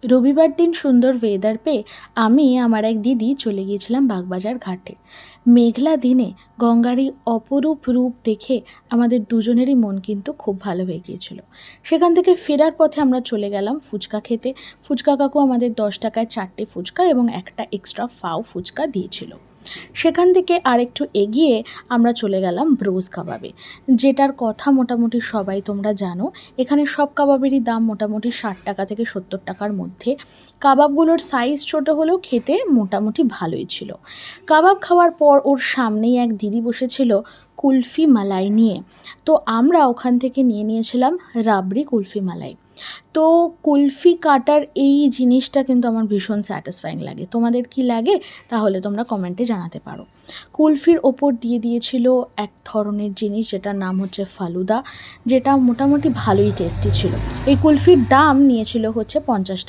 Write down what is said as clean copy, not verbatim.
রবিবার দিন সুন্দর ওয়েদার পেয়ে আমি আমার এক দিদি চলে গিয়েছিলাম বাগবাজার ঘাটে। মেঘলা দিনে গঙ্গার এই অপরূপ রূপ দেখে আমাদের দুজনেরই মন কিন্তু খুব ভালো হয়ে গিয়েছিল। সেখান থেকে ফেরার পথে আমরা চলে গেলাম ফুচকা খেতে। ফুচকা কাকু আমাদের 10 টাকায় 4টে ফুচকা এবং একটা এক্সট্রা ফাও ফুচকা দিয়েছিল। সেখান থেকে আরেকটু এগিয়ে আমরা চলে গেলাম ব্রোজ কাবাবে, যেটার কথা মোটামুটি সবাই তোমরা জানো। এখানে সব কাবাবেরই দাম মোটামুটি 60 টাকা থেকে 70 টাকার মধ্যে। কাবাবগুলোর সাইজ ছোট হলেও খেতে মোটামুটি ভালোই ছিল। কাবাব খাওয়ার পর ওর সামনেই এক দিদি বসেছিল কুলফি মালাই নিয়ে। তো আমরা ওখান থেকে নিয়ে নিয়েছিলাম রাবড়ি কুলফি মালাই। তো কুলফি কাটার এই জিনিসটা কিন্তু আমার ভীষণ স্যাটিসফাইং লাগে। তোমাদের কি লাগে তাহলে তোমরা কমেন্টে জানাতে পারো। কুলফির ওপর দিয়ে দিয়েছিল এক ধরনের জিনিস যেটার নাম হচ্ছে ফালুদা, যেটা মোটামুটি ভালোই টেস্টি ছিল। এই কুলফির দাম নিয়েছিল হচ্ছে 50 টাকা।